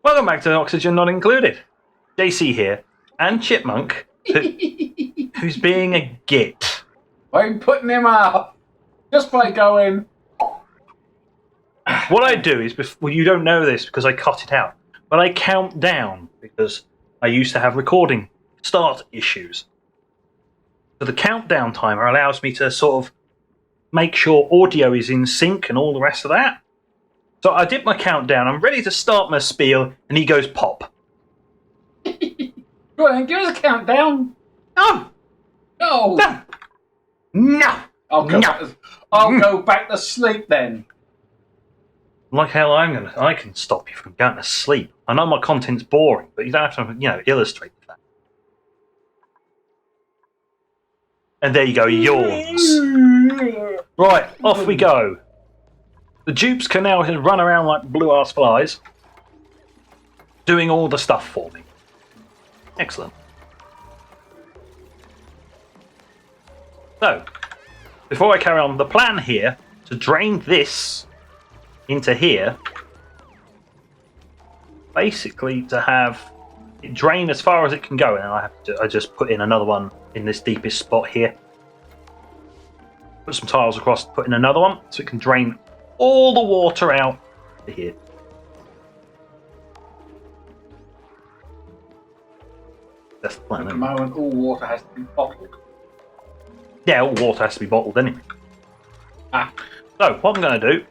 Welcome back to Oxygen Not Included. JC here, and Chipmunk, who's being a git. I'm putting him out just by going. What I do is, well, you don't know this because I cut it out, but I count down because I used to have recording start issues. So the countdown timer allows me to sort of make sure audio is in sync and all the rest of that. So I did my countdown, I'm ready to start my spiel, and he goes pop. Go on, give us a countdown. No! No! No! No! I'll go back to sleep then. Like hell, I can stop you from going to sleep. I know my content's boring, but you don't have to, illustrate that. And there you go, yawns. Right, off we go. The dupes can now run around like blue-ass flies, doing all the stuff for me. Excellent. So, before I carry on, the plan here to drain this into here, basically to have it drain as far as it can go, and I just put in another one in this deepest spot here. Put some tiles across, put in another one, so it can drain all the water out to here. That's the plan. At the moment, all water has to be bottled. Yeah, all water has to be bottled anyway. So, what I'm going to do...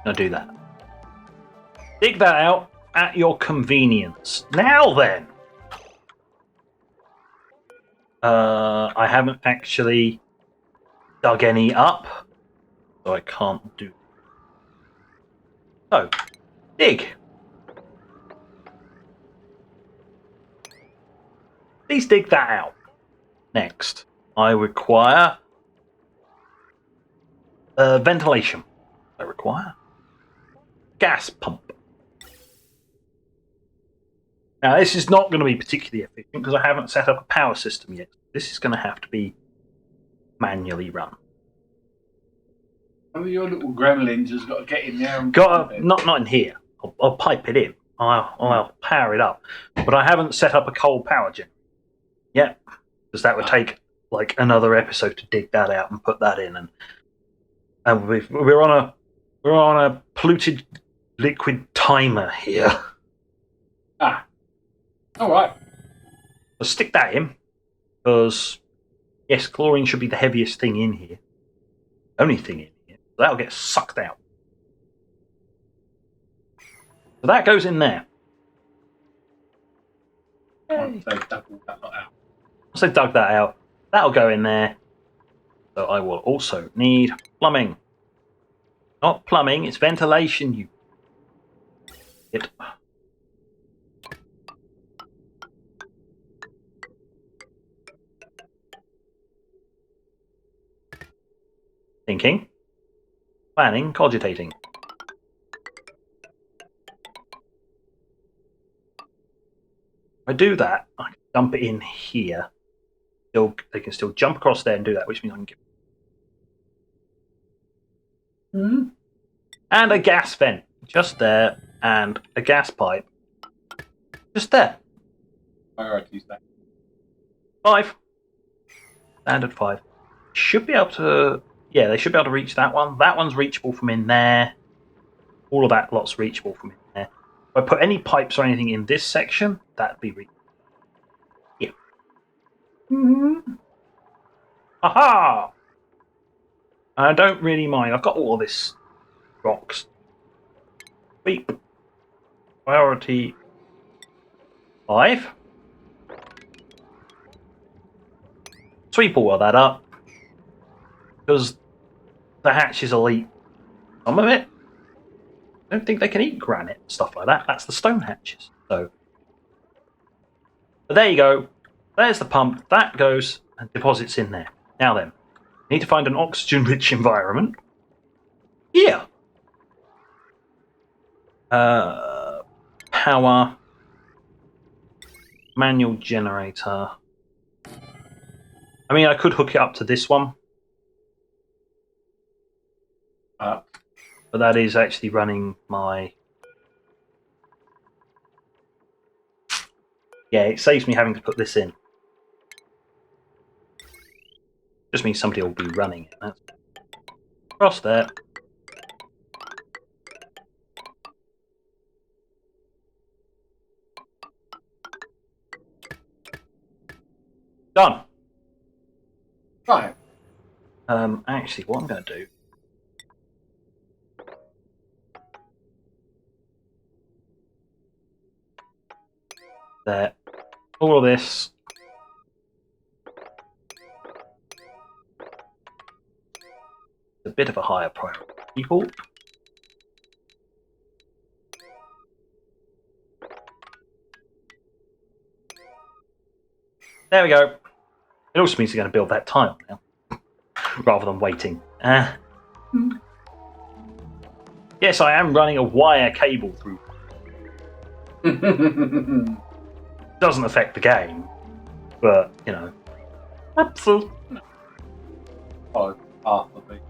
I'll do that. Dig that out at your convenience. Now then! I haven't actually dug any up, so I can't do. So, dig. Please dig that out. Next, I require ventilation. I require gas pump. Now, this is not going to be particularly efficient because I haven't set up a power system yet. This is going to have to be manually run. One of your little gremlins has got to get in there and not in here. I'll pipe it in. I'll power it up. But I haven't set up a coal power gen yet, because that would take like another episode to dig that out and put that in. And we're on a polluted liquid timer here. All right. I'll stick that in, because, yes, chlorine should be the heaviest thing in here. Only thing in here. So that'll get sucked out. So that goes in there. Once they've dug all that lot out. Once they've dug that out, that'll go in there. So I will also need plumbing. Not plumbing, it's ventilation, you... Thinking, planning, cogitating. If I do that, I can dump it in here. They can still jump across there and do that, which means I can get... And a gas vent, just there, and a gas pipe, just there. Priorities there. 5. Standard 5. Should be able to... Yeah, they should be able to reach that one. That one's reachable from in there. All of that lot's reachable from in there. If I put any pipes or anything in this section, that'd be reachable. Yeah. Aha! I don't really mind. I've got all of this rocks. Sweep. Priority 5. Sweep all of that up, because the hatches will eat some of it. I don't think they can eat granite and stuff like that. That's the stone hatches. So, but there you go. There's the pump. That goes and deposits in there. Now then, need to find an oxygen-rich environment. Here. Power. Manual generator. I mean, I could hook it up to this one. But that is actually running my... Yeah, it saves me having to put this in. Just means somebody will be running it. That's... Cross there. Done. right. Actually, what I'm going to do... There. All of this. A bit of a higher priority. People. There we go. It also means you're going to build that tile now, rather than waiting. Yes, I am running a wire cable through. Doesn't affect the game, but you know. Oh, half of it.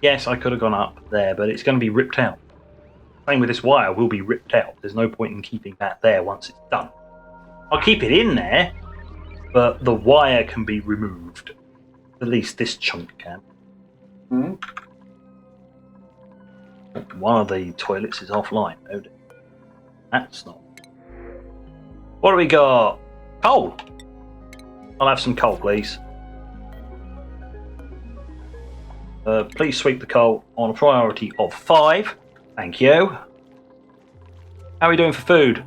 Yes, I could have gone up there, but it's going to be ripped out. Same with this wire, will be ripped out. There's no point in keeping that there once it's done. I'll keep it in there, but the wire can be removed. At least this chunk can. Hmm? One of the toilets is offline. No, that's not. What do we got? Coal! I'll have some coal, please. Please sweep the coal on a priority of 5. Thank you. How are we doing for food?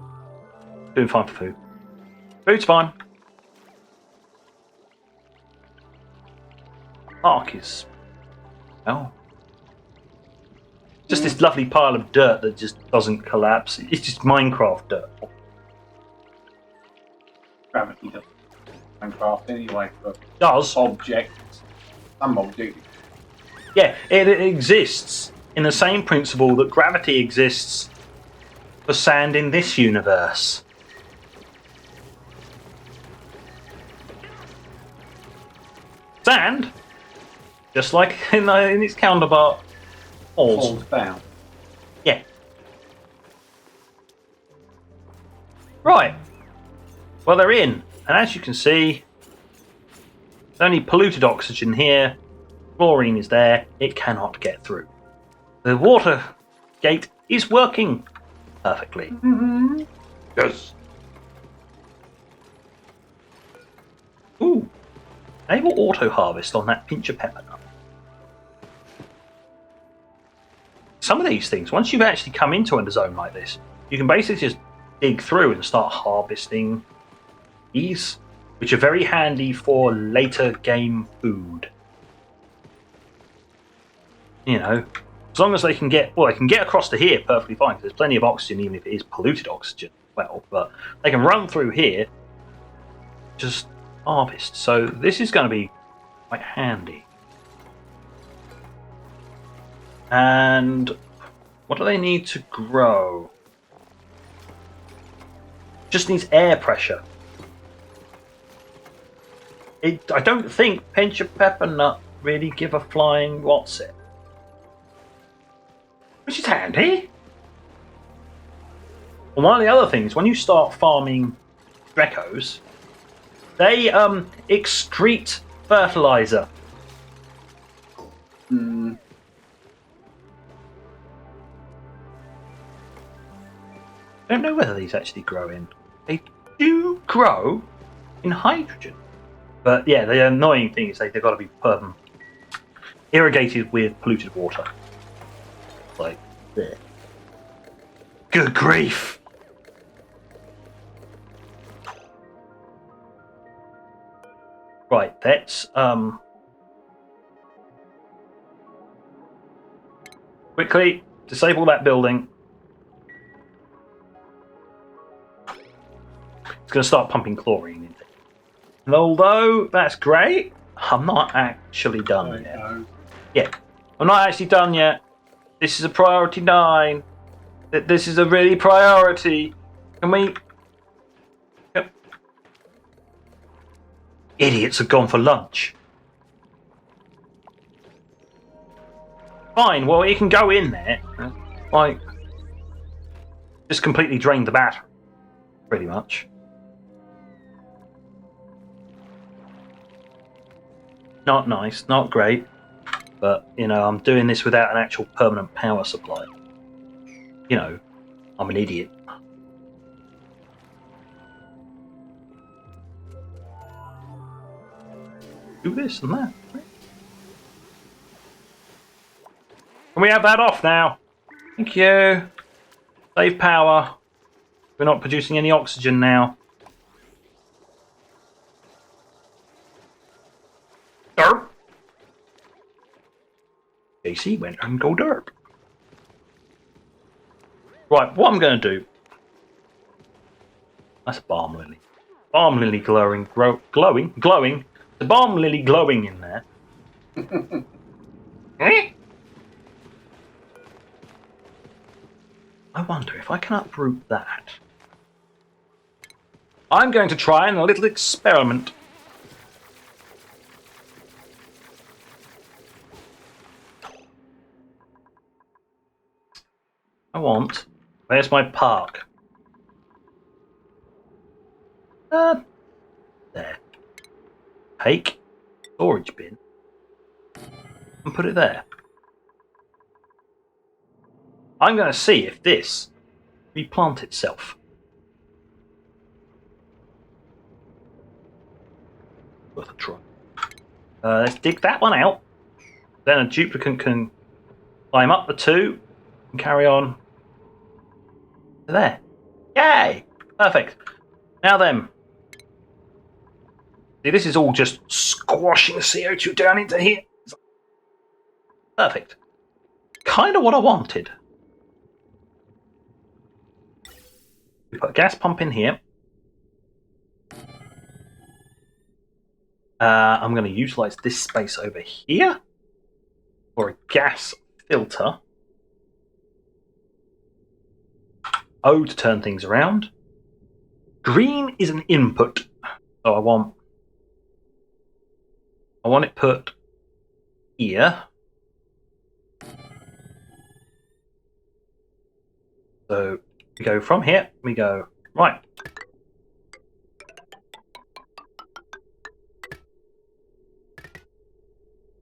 Doing fine for food. Food's fine. Ark is... Oh. Just this lovely pile of dirt that just doesn't collapse. It's just Minecraft dirt. Gravity doesn't Minecraft anyway for Does? objects. Some objects. Yeah, it exists in the same principle that gravity exists for sand in this universe. Sand, just like in its counterpart, falls down. Yeah. Right. Well, they're in, and as you can see, there's only polluted oxygen here. Chlorine is there. It cannot get through. The water gate is working perfectly. Mm-hmm. Yes. Ooh. Enable auto harvest on that pinch of pepper nut. Some of these things, once you've actually come into a zone like this, you can basically just dig through and start harvesting these, which are very handy for later game food. You know, as long as they can get, well, they can get across to here perfectly fine, because there's plenty of oxygen, even if it is polluted oxygen. Well, but they can run through here, just harvest. So this is going to be quite handy. And what do they need to grow? Just needs air pressure. I don't think pinch of pepper nut really give a flying what's it. Which is handy. And one of the other things, when you start farming Drecos, they excrete fertilizer. Mm. I don't know whether these actually grow in. They do grow in hydrogen. But yeah, the annoying thing is they've got to be irrigated with polluted water. Like, there. Good grief! Right, let's quickly disable that building. It's going to start pumping chlorine in. And although that's great, I'm not actually done yet. Yeah, I'm not actually done yet. This is a priority 9. This is a really priority. Can we... Yep. Idiots have gone for lunch. Fine, well, it can go in there. Like, just completely drained the battery, pretty much. Not nice, not great. But, you know, I'm doing this without an actual permanent power supply. You know, I'm an idiot. Do this and that. Can we have that off now? Thank you. Save power. We're not producing any oxygen now. Derp. JC went and go derp. Right, what I'm going to do... That's a balm lily. Balm lily glowing. Glowing. The balm lily glowing in there. I wonder if I can uproot that. I'm going to try a little experiment. Where's my park? There. Take storage bin and put it there. I'm going to see if this replant itself. Worth a try. Let's dig that one out. Then a duplicate can climb up the two and carry on to there. Yay! Perfect. Now then. See, this is all just squashing CO2 down into here. Perfect. Kind of what I wanted. We put a gas pump in here. I'm going to utilize this space over here for a gas filter. O to turn things around. Green is an input, so I want it put here. So we go from here, we go right.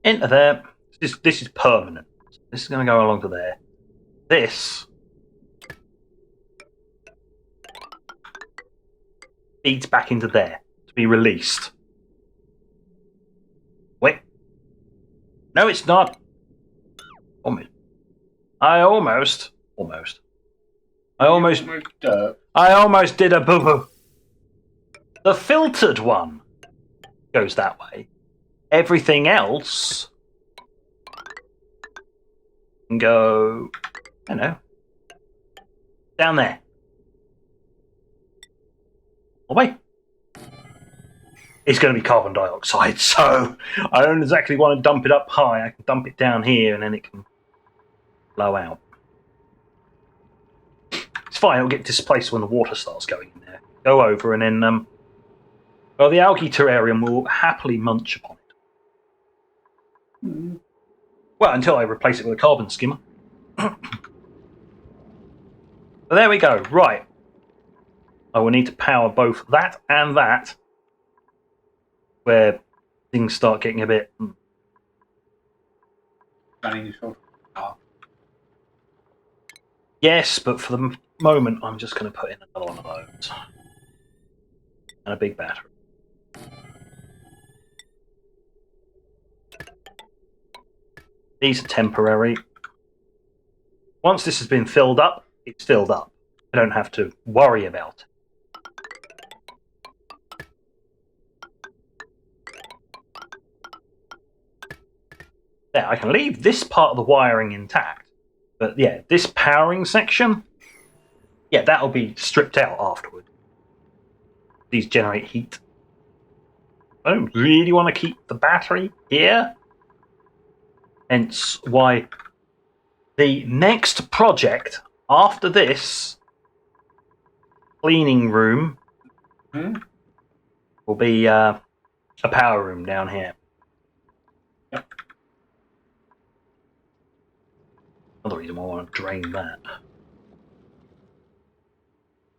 Into there. This is permanent. This is going to go along to there. This feeds back into there to be released. Wait. No, it's not. Almost. I almost did a boo-boo. The filtered one goes that way. Everything else can go, I don't know, down there. Away. It's going to be carbon dioxide, so I don't exactly want to dump it up high. I can dump it down here and then it can blow out. It's fine, it'll get displaced when the water starts going in there. Go over and then, well, the algae terrarium will happily munch upon it. Well, until I replace it with a carbon skimmer. So there we go. Right. I will need to power both that and that, where things start getting a bit... Yes, but for the moment, I'm just going to put in another one of those. And a big battery. These are temporary. Once this has been filled up, it's filled up. I don't have to worry about it. There, I can leave this part of the wiring intact. But yeah, this powering section, yeah, that'll be stripped out afterward. These generate heat. I don't really want to keep the battery here. Hence why the next project after this cleaning room will be a power room down here. Yep. Another reason why I want to drain that.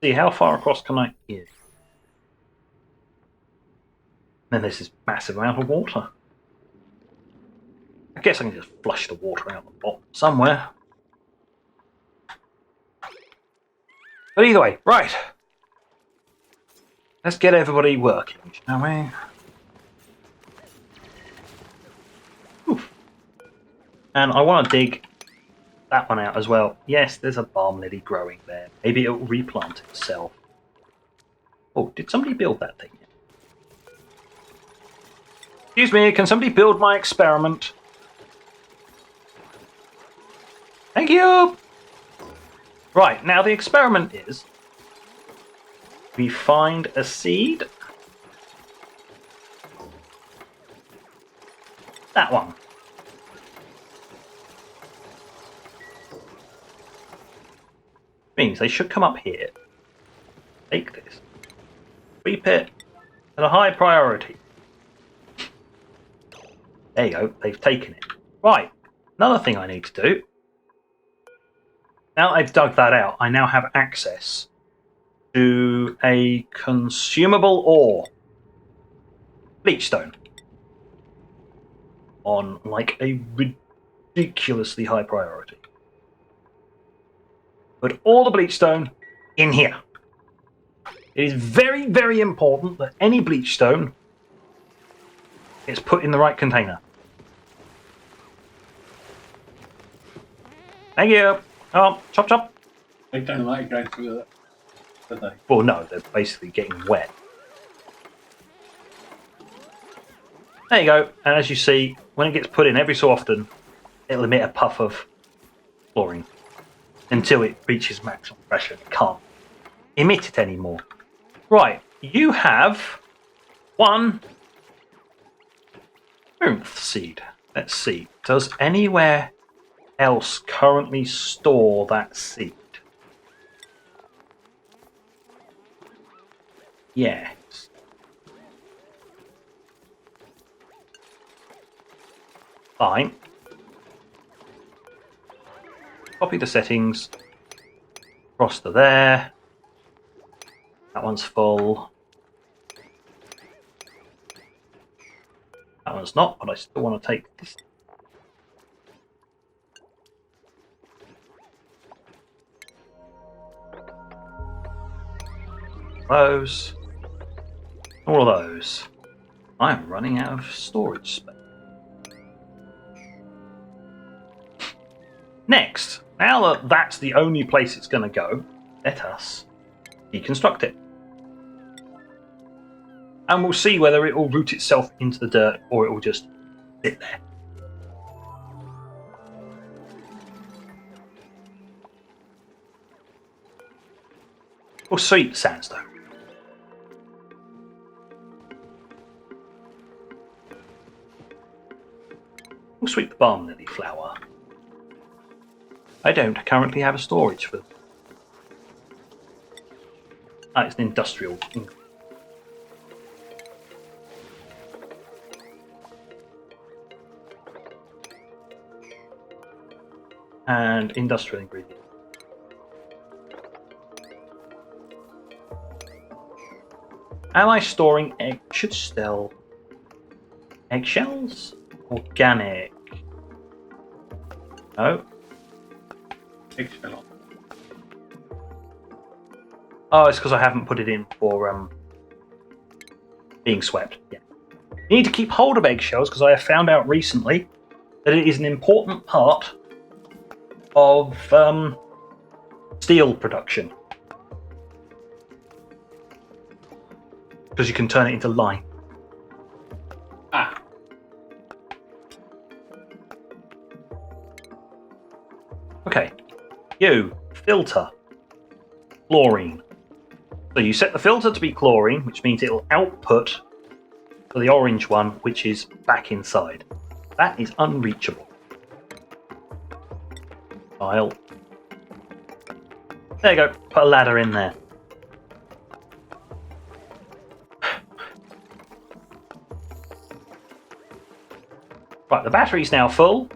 See, how far across can I get? Then there's this massive amount of water. I guess I can just flush the water out the bottom somewhere. But either way, right. Let's get everybody working, shall we? Oof. And I want to dig that one out as well. Yes, there's a balm lily growing there. Maybe it will replant itself. Oh, did somebody build that thing? Excuse me, can somebody build my experiment? Thank you! Right, now the experiment is we find a seed. That one. Means they should come up here. Take this. Sweep it at a high priority. There you go, they've taken it. Right, another thing I need to do. Now I've dug that out, I now have access to a consumable ore. Bleachstone. On like a ridiculously high priority. Put all the bleachstone in here. It is very, very important that any bleachstone gets put in the right container. Thank you. Oh, chop chop. They don't like going through that, do they? Well, no, they're basically getting wet. There you go. And as you see, when it gets put in every so often, it'll emit a puff of chlorine until it reaches maximum pressure. It can't emit it anymore. Right, you have one oomph seed. Let's see. Does anywhere else currently store that seed? Yes. Fine. Copy the settings. Cross to there. That one's full. That one's not, but I still want to take this. Those. All of those. I'm running out of storage space. Next, now that that's the only place it's going to go, let us deconstruct it. And we'll see whether it will root itself into the dirt or it will just sit there. Or sweep sandstone. We'll sweep the balm lily flower. I don't currently have a storage for them. Ah, it's an industrial. And industrial ingredient. Am I storing egg? Should still eggshells? Organic. No. Eggshell. Oh, it's because I haven't put it in for being swept. Yeah. You need to keep hold of eggshells because I have found out recently that it is an important part of steel production. Because you can turn it into lime. Ah. Okay. You filter chlorine. So you set the filter to be chlorine, which means it'll output for the orange one, which is back inside. That is unreachable. File. There you go. Put a ladder in there. Right, the battery's now full.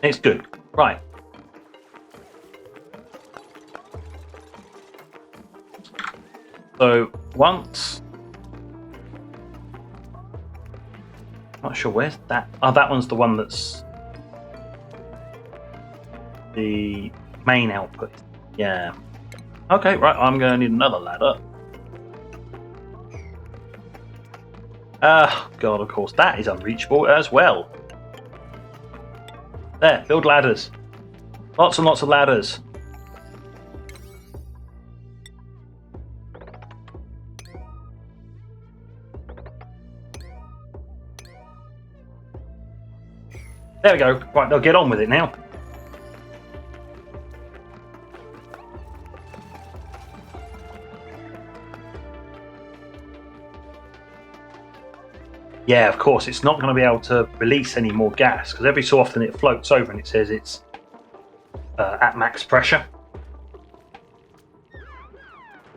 It's good. Right. So once, not sure where's that. Oh, that one's the one that's the main output. Yeah. Okay, right. I'm going to need another ladder. God, of course, that is unreachable as well. There, build ladders. Lots and lots of ladders. There we go. Right, they'll get on with it now. Yeah, of course, it's not going to be able to release any more gas because every so often it floats over and it says it's at max pressure.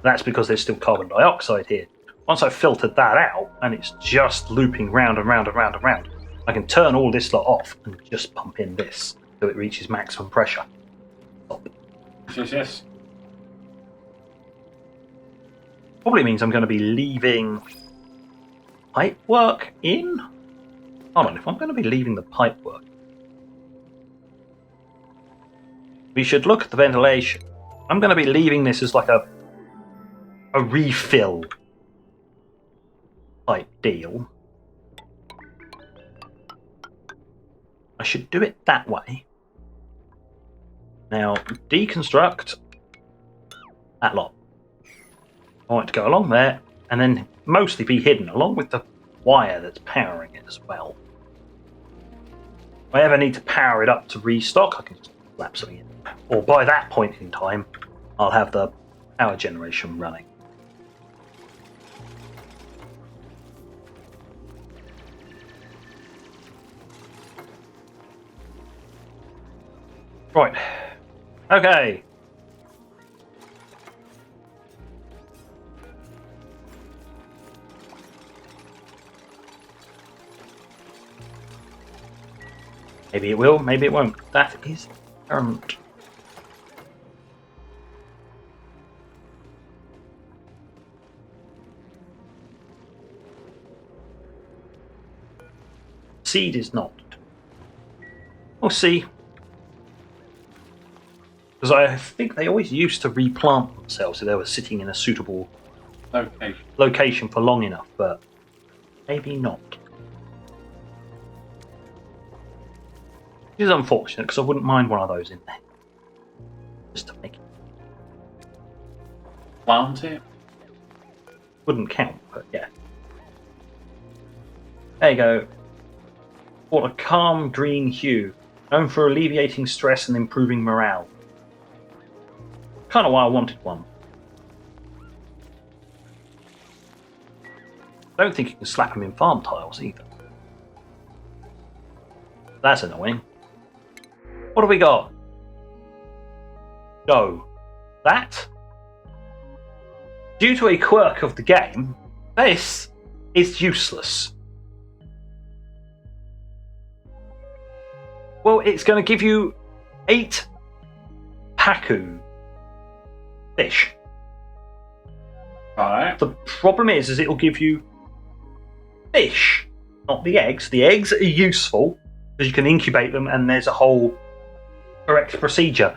That's because there's still carbon dioxide here. Once I've filtered that out and it's just looping round and round and round and round, I can turn all this lot off and just pump in this so it reaches maximum pressure. Stop. Yes. Probably means I'm going to be leaving pipe work in. Hold on, if I'm going to be leaving the pipe work, we should look at the ventilation. I'm going to be leaving this as like a refill type deal. I should do it that way. Now, deconstruct that lot. I want it to go along there and then mostly be hidden along with the wire that's powering it as well. If I ever need to power it up to restock, I can just slap something in. Or by that point in time, I'll have the power generation running. Right. Okay. Maybe it will, maybe it won't. That is paramount. Seed is not. We'll see. Because I think they always used to replant themselves if they were sitting in a suitable location for long enough, but maybe not. It is unfortunate because I wouldn't mind one of those in there. Just to make it. Plant it? Wouldn't count, but yeah. There you go. What a calm green hue, known for alleviating stress and improving morale. Kind of why I wanted one. I don't think you can slap them in farm tiles either. That's annoying. What have we got? No. That? Due to a quirk of the game, this is useless. Well, it's going to give you 8 Pacu fish. Right. The problem is it'll give you fish, not the eggs. The eggs are useful because you can incubate them and there's a whole correct procedure.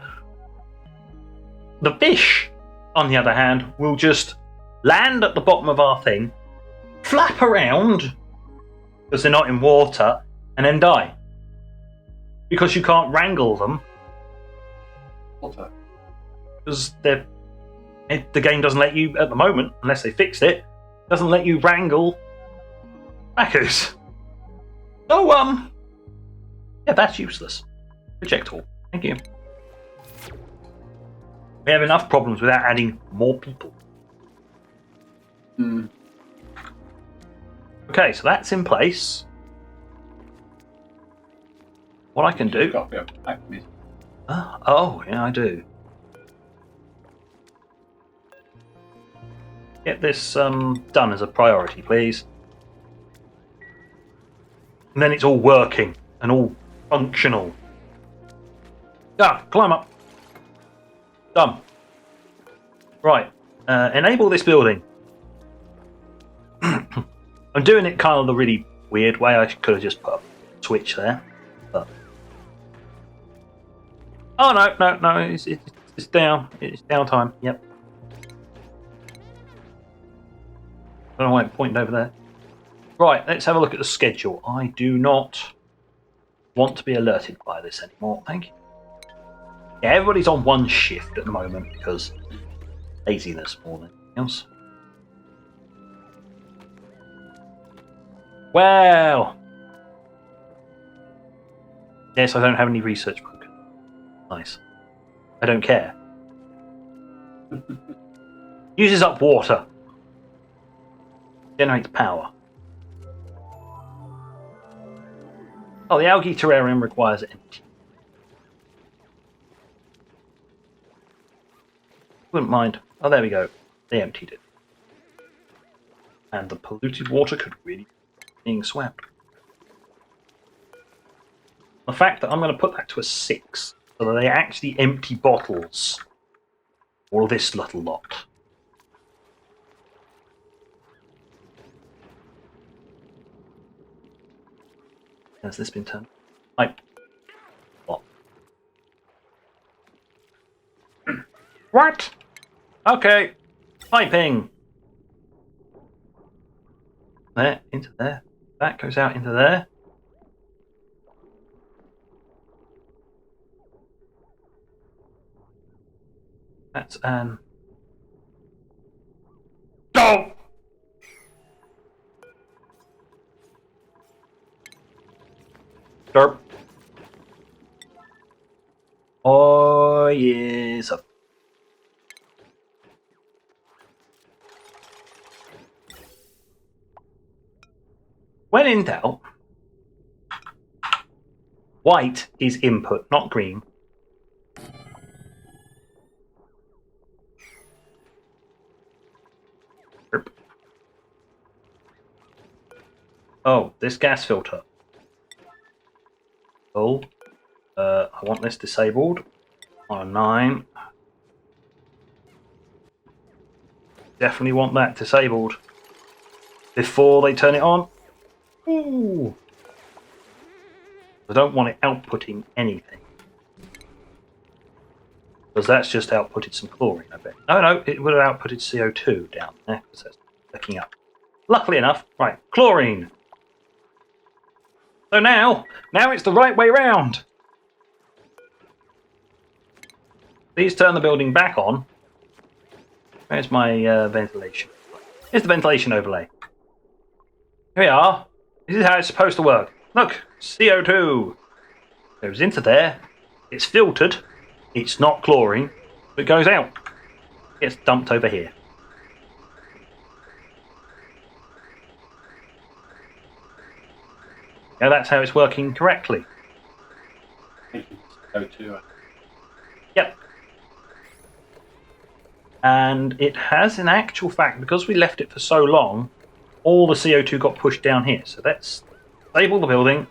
The fish, on the other hand, will just land at the bottom of our thing, flap around because they're not in water, and then die. Because you can't wrangle them. Water. Because the game doesn't let you, at the moment, unless they fixed it, doesn't let you wrangle Pacus. So, yeah, that's useless. Reject all. Thank you. We have enough problems without adding more people. Okay, so that's in place. What I can do... Got to be able to pack me. Oh, yeah, I do. Get this done as a priority, please. And then it's all working and all functional. Ah, climb up. Done. Right. Enable this building. I'm doing it kind of the really weird way. I could have just put a switch there. But... Oh, no. It's down. It's downtime. Yep. I don't know why it's pointing over there. Right, let's have a look at the schedule. I do not want to be alerted by this anymore. Thank you. Yeah, everybody's on one shift at the moment because laziness more than anything else. Well, yes, I don't have any research book. Nice. I don't care. Uses up water. Generates power. Oh, the algae terrarium requires empty. Wouldn't mind. Oh, there we go. They emptied it. And the polluted water could really be being swept. The fact that I'm going to put that to a 6, so that they actually empty bottles. All of this little lot. Has this been turned? What? What? Okay. Piping. There, into there. That goes out into there. That's an... Go! Derp. Oh, yes. When in doubt, white is input, not green. Derp. Oh, this gas filter. Oh, I want this disabled on 9. Definitely want that disabled before they turn it on. Ooh. I don't want it outputting anything. Because that's just outputted some chlorine, I bet. No, it would have outputted CO2 down there, because that's backing up. Luckily enough, right, chlorine. So now it's the right way round. Please turn the building back on. Where's my ventilation? Here's the ventilation overlay. Here we are. This is how it's supposed to work. Look, CO2 goes into there. It's filtered. It's not chlorine. It goes out. Gets dumped over here. Now that's how it's working correctly. CO2. Yep. And it has, in actual fact, because we left it for so long, all the CO2 got pushed down here. So let's disable the building.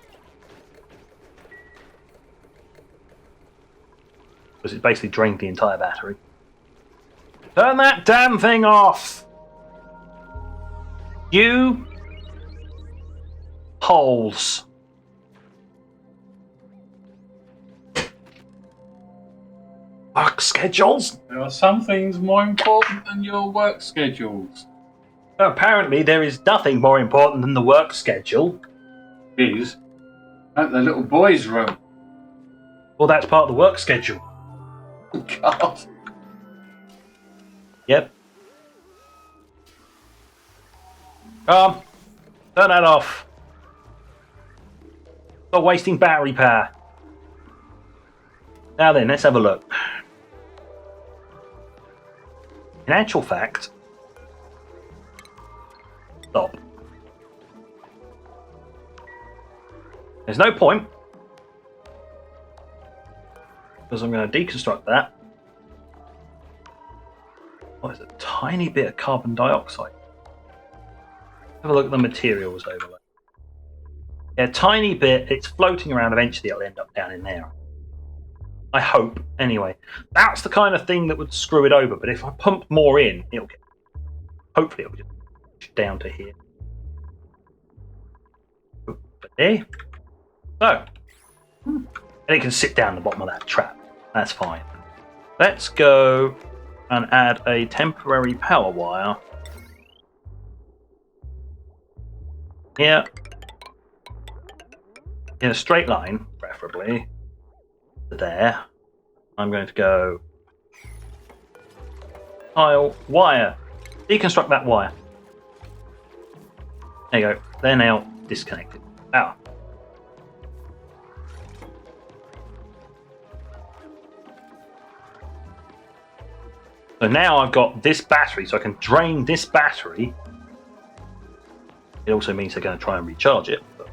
Because it basically drained the entire battery. Turn that damn thing off! You holes. Work schedules? There are some things more important than your work schedules. Apparently there is nothing more important than the work schedule. Is at the little boy's room. Well, that's part of the work schedule. God. Yep. Turn that off. Stop wasting battery power. Now then, let's have a look. In actual fact, stop. There's no point, because I'm going to deconstruct that. Oh, there's a tiny bit of carbon dioxide. Have a look at the materials overlay. Yeah, a tiny bit. It's floating around. Eventually, it'll end up down in there. I hope, anyway. That's the kind of thing that would screw it over, but if I pump more in, hopefully it'll just push down to here. There. So, and it can sit down the bottom of that trap. That's fine. Let's go and add a temporary power wire here in a straight line, preferably to there. I'm going to go tile wire, deconstruct that wire. There you go. They're now disconnected. Power. So now I've got this battery, so I can drain this battery. It also means they're going to try and recharge it. But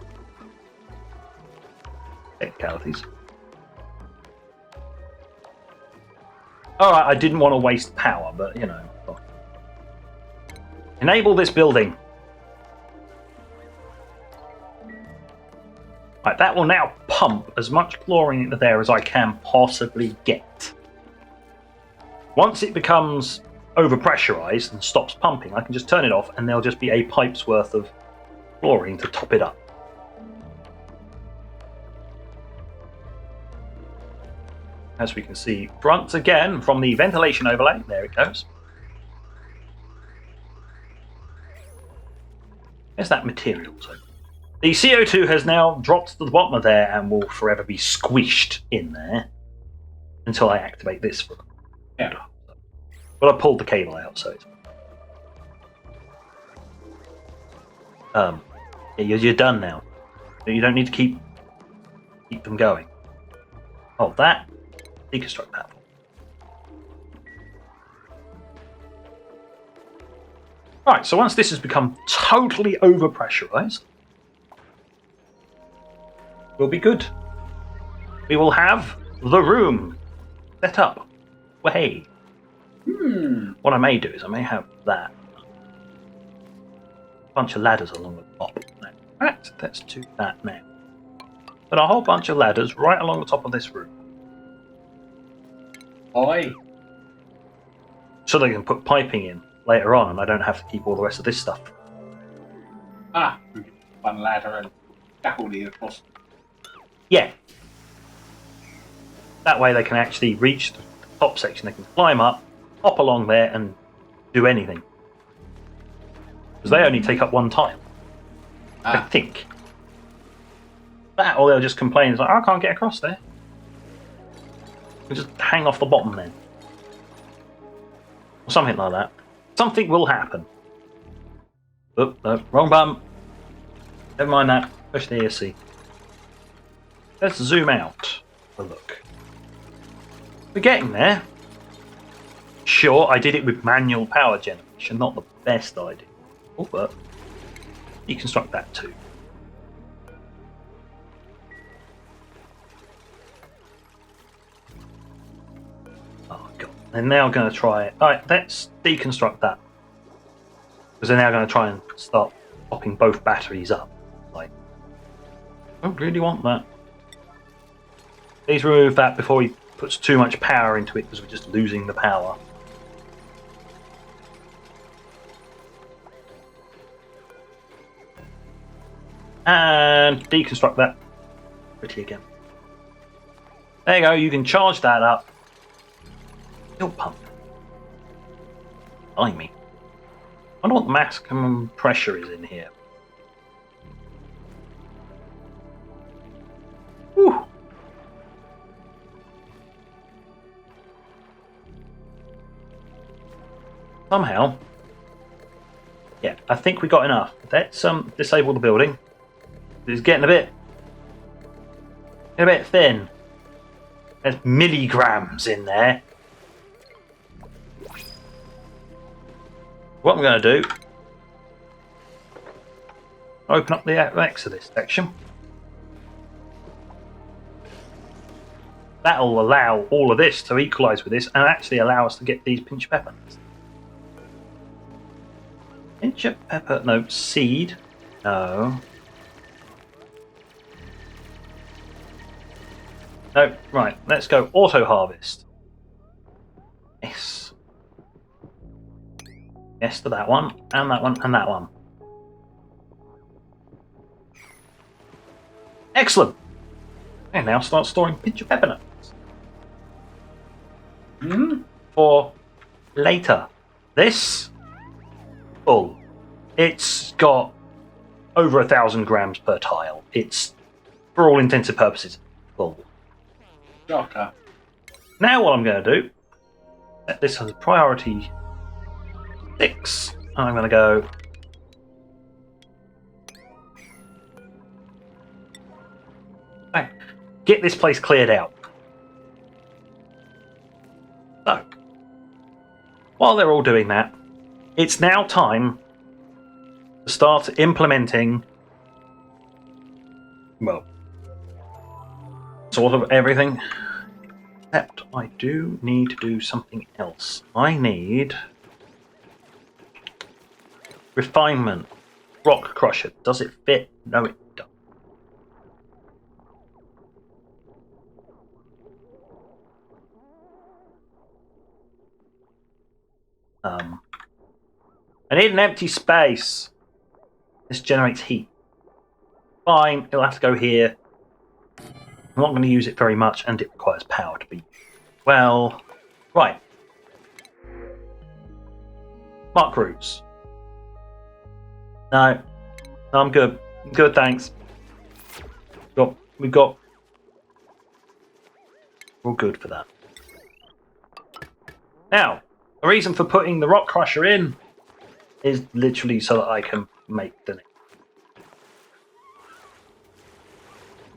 technicalities. Alright, I didn't want to waste power, but you know. Enable this building. Right, that will now pump as much chlorine into there as I can possibly get. Once it becomes overpressurized and stops pumping, I can just turn it off and there'll just be a pipe's worth of chlorine to top it up. As we can see, once again from the ventilation overlay, there it goes. There's that material. So the CO2 has now dropped to the bottom of there and will forever be squished in there until I activate this for them. Yeah. But I pulled the cable out, so it's you're done now. You don't need to keep them going. Hold that. Deconstruct that. Right, so once this has become totally overpressurized, we'll be good. We will have the room set up. Well, hey. What I may do is I may have that. A bunch of ladders along the top. Right, let's do that now. Put a whole bunch of ladders right along the top of this room. Oi. So they can put piping in later on and I don't have to keep all the rest of this stuff. Ah, one ladder and scaffolding across. Yeah. That way they can actually reach the top section. They can climb up, hop along there and do anything. Because they only take up one tile. I think. That, or they'll just complain, it's like, I can't get across there. You just hang off the bottom then. Or something like that. Something will happen. Oh, no, wrong button. Never mind that. Push the ESC. Let's zoom out a look. We're getting there. Sure, I did it with manual power generation, not the best idea. Oh, but deconstruct that too. Oh god, they're now going to try it. Alright, let's deconstruct that. Because they're now going to try and start popping both batteries up. Like, I don't really want that. Please remove that before he puts too much power into it because we're just losing the power. And deconstruct that quickly again. There you go, you can charge that up. Still pump. Blimey. I wonder what the maximum pressure is in here. Whew. Somehow. Yeah, I think we got enough. Let's disable the building. It's getting a bit thin. There's milligrams in there. What I'm going to do, open up the Exodus section. That'll allow all of this to equalise with this and actually allow us to get these pinch peppers. Pinch of pepper, no, seed, no. No, right, let's go auto harvest. Yes. Yes to that one, and that one, and that one. Excellent. And now start storing pinch of pepper nuts. For later. This full. It's got over 1,000 grams per tile. It's, for all intents and purposes, full. Shocker. Now what I'm going to do, set this as priority 6, and I'm going to go get this place cleared out. So, while they're all doing that, it's now time to start implementing, well, sort of everything. Except I do need to do something else. I need refinement. Rock crusher. Does it fit? No, it doesn't. I need an empty space. This generates heat. Fine, it'll have to go here. I'm not going to use it very much, and it requires power to be... Well... Right. Mark routes. No. No, I'm good. I'm good, thanks. We're all good for that. Now, the reason for putting the rock crusher in is literally so that I can make the...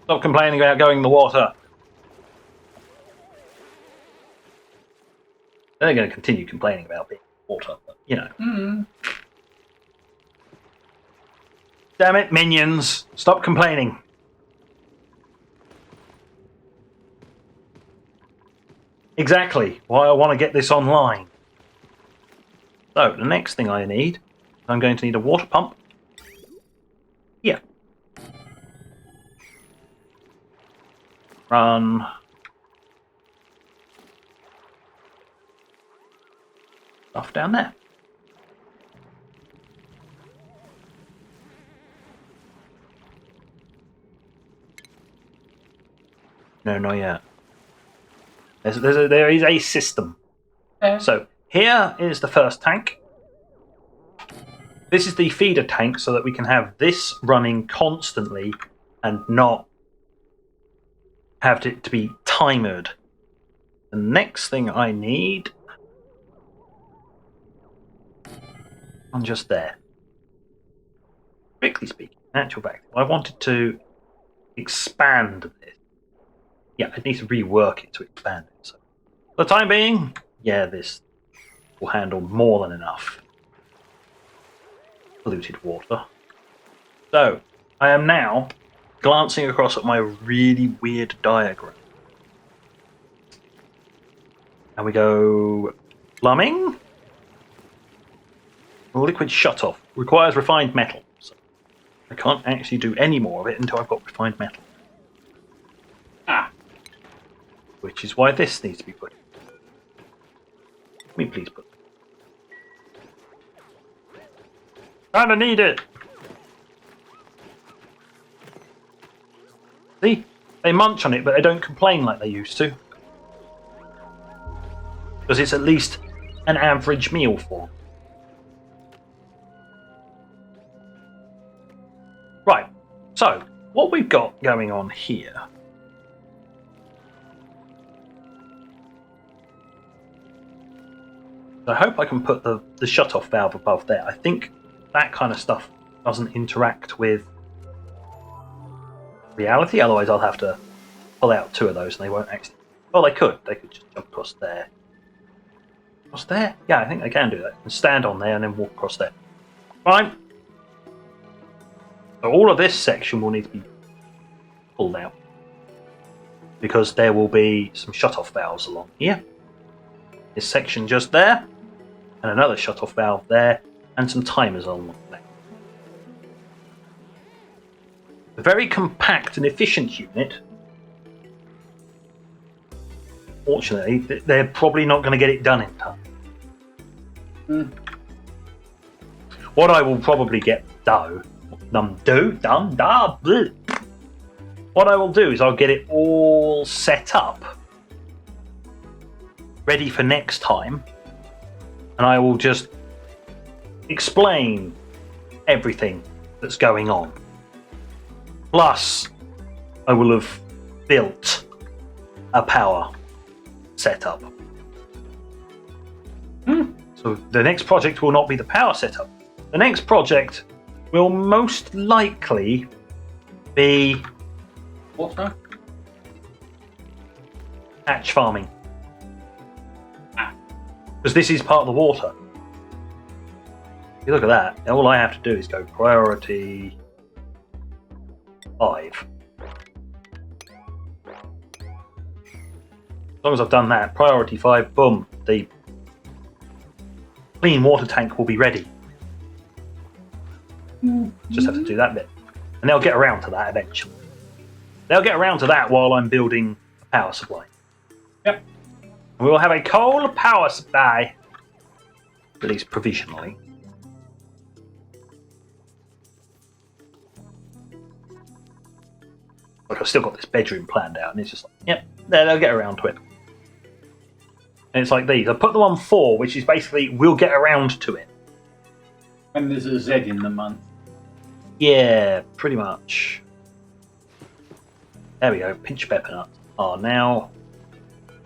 Stop complaining about going in the water. They're going to continue complaining about being in the water, but, you know. Damn it, minions. Stop complaining. Exactly why I want to get this online. So, the next thing I need, I'm going to need a water pump. Here. Run. Stuff down there. No, not yet. There is a system. Yeah. So, here is the first tank. This is the feeder tank so that we can have this running constantly and not have it to be timered. The next thing I need... I'm just there. Strictly speaking, actual fact, I wanted to expand this. Yeah, I need to rework it to expand it. So, for the time being, yeah, this will handle more than enough polluted water. So, I am now glancing across at my really weird diagram. And we go plumbing. Liquid shutoff requires refined metal. So I can't actually do any more of it until I've got refined metal. Which is why this needs to be put in. Let me please put it. Kinda need it! See? They munch on it, but they don't complain like they used to. Because it's at least an average meal for them. Right, so what we've got going on here... I hope I can put the shutoff valve above there. I think that kind of stuff doesn't interact with reality, otherwise I'll have to pull out two of those and they won't actually... Well, they could. They could just jump across there. Across there? Yeah, I think they can do that. And stand on there and then walk across there. Fine. So all of this section will need to be pulled out. Because there will be some shutoff valves along here. This section just there. And another shutoff valve there. And some timers along there. A very compact and efficient unit. Fortunately, they're probably not going to get it done in time. What I will probably get what I will do is I'll get it all set up, ready for next time, and I will just explain everything that's going on. Plus, I will have built a power setup. So the next project will not be the power setup. The next project will most likely be Water? hatch farming. Because this is part of the water. If you look at that, all I have to do is go priority 5. As long as I've done that, priority 5, boom, the clean water tank will be ready. Just have to do that bit. And they'll get around to that eventually. They'll get around to that while I'm building a power supply. Yep. We will have a coal power supply, at least provisionally. But I've still got this bedroom planned out, and it's just like, yep, they'll get around to it. And it's like these. I put them on 4, which is basically we'll get around to it. And there's a Z in the month. Yeah, pretty much. There we go. Pinch pepper nuts are now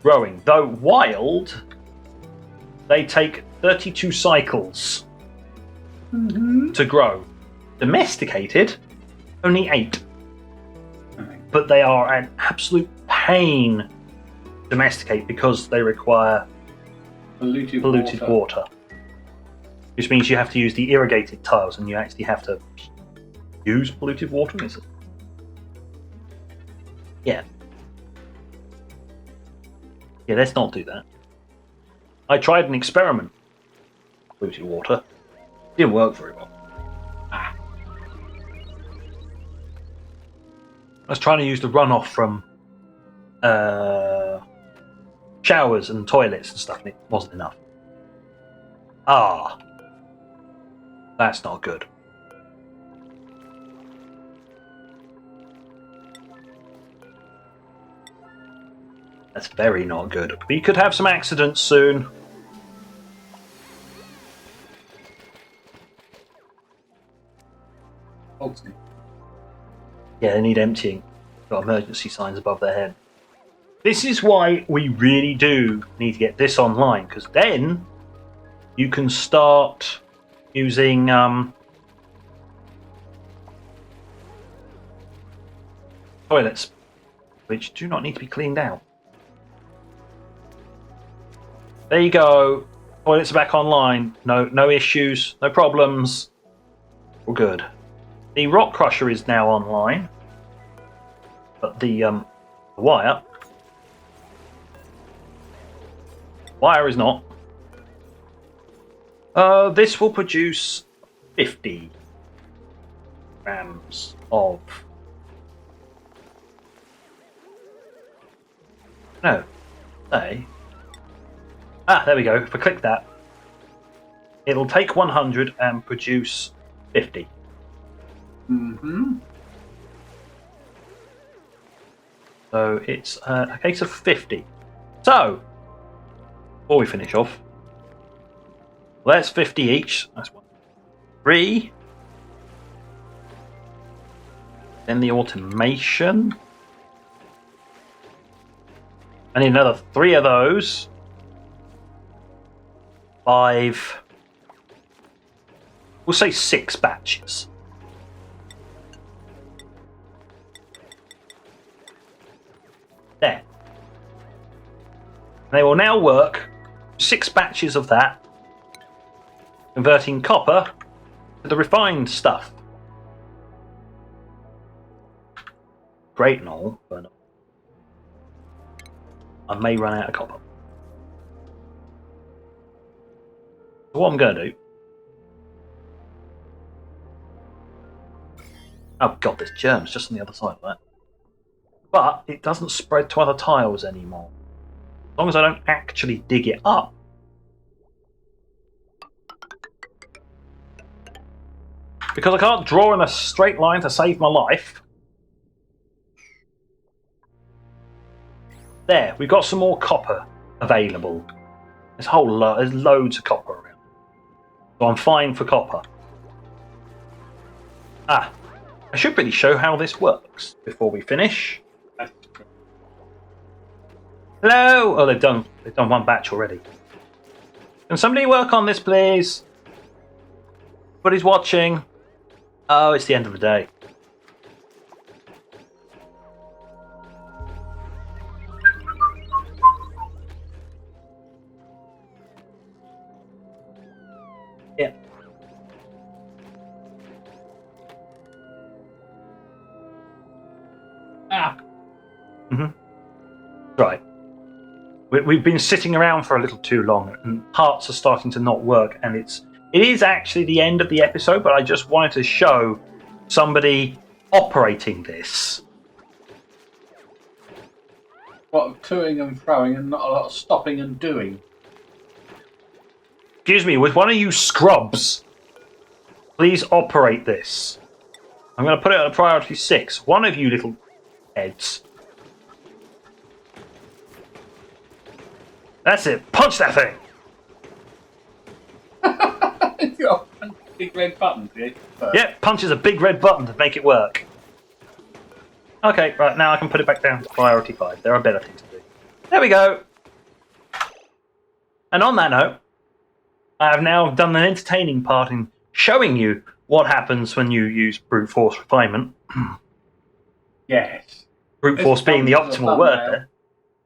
growing. Though wild, they take 32 cycles to grow. Domesticated, only 8. But they are an absolute pain to domesticate because they require polluted water. Which means you have to use the irrigated tiles and you actually have to use polluted water. Yeah. Yeah, let's not do that. I tried an experiment with polluted water. Didn't work very well. I was trying to use the runoff from showers and toilets and stuff, and it wasn't enough. That's not good. That's very not good. We could have some accidents soon. Yeah, they need emptying. Got emergency signs above their head. This is why we really do need to get this online, because then you can start using toilets, which do not need to be cleaned out. There you go. Toilets are back online. No issues, no problems. We're good. The rock crusher is now online, but the wire is not. This will produce 50 grams of. No, say. There we go. If I click that, it'll take 100 and produce 50. So it's a case of 50. So, before we finish off, well, that's 50 each. That's 1, 3. Then the automation. I need another 3 of those. 5. We'll say 6 batches. There. They will now work 6 batches of that, converting copper to the refined stuff. Great and all, but I may run out of copper. So what I'm going to do... Oh god, there's germs just on the other side of that. But it doesn't spread to other tiles anymore. As long as I don't actually dig it up. Because I can't draw in a straight line to save my life. There, we've got some more copper available. There's there's loads of copper around. So I'm fine for copper. I should really show how this works before we finish. Hello! Oh, they've done one batch already. Can somebody work on this, please? Everybody's watching. Oh, it's the end of the day. Yeah. Right. We've been sitting around for a little too long, and parts are starting to not work, and it is actually the end of the episode, but I just wanted to show somebody operating this. A lot of toing and throwing and not a lot of stopping and doing. Excuse me, with one of you scrubs, please operate this. I'm going to put it at a priority 6. One of you little heads. That's it. Punch that thing. It's got a big red button, do you? Yep, punches a big red button to make it work. Okay, right, now I can put it back down to priority 5. There are better things to do. There we go. And on that note, I have now done an entertaining part in showing you what happens when you use brute force refinement. Yes. Brute force being the optimal word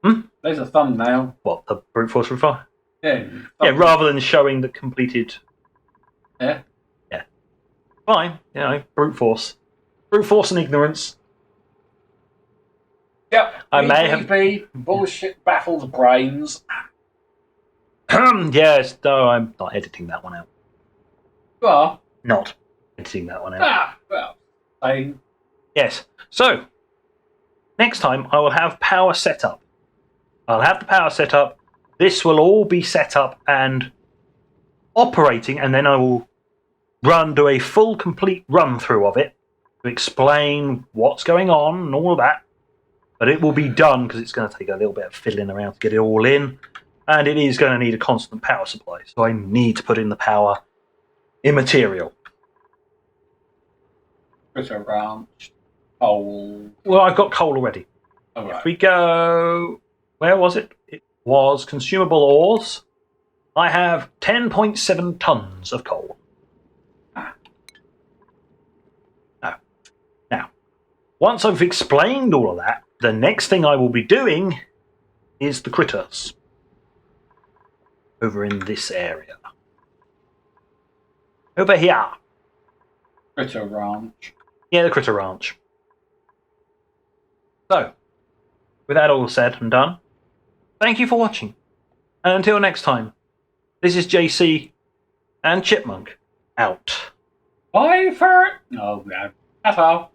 there. There's a thumbnail. What, the brute force refinement? Yeah. Yeah, rather than showing the completed... Yeah. Yeah. Fine, you know, brute force. Brute force and ignorance. Yep. I may have... Bullshit baffles brains. Yes, no, I'm not editing that one out. You are? Not editing that one out. Well, same. Yes, so, next time I will have power set up. I'll have the power set up. This will all be set up and operating, and then I will do a full, complete run-through of it to explain what's going on and all of that. But it will be done because it's going to take a little bit of fiddling around to get it all in, and it is going to need a constant power supply. So I need to put in the power immaterial. Put a ranch, coal. Well, I've got coal already. Oh, right. If we go... Where was it? It was consumable ores. I have 10.7 tons of coal. Now, once I've explained all of that, the next thing I will be doing is the critters. Over in this area. Over here. Critter ranch. Yeah, the critter ranch. So, with that all said and done, thank you for watching. And until next time, this is JC and Chipmunk out. Bye for... Oh, no. That's all.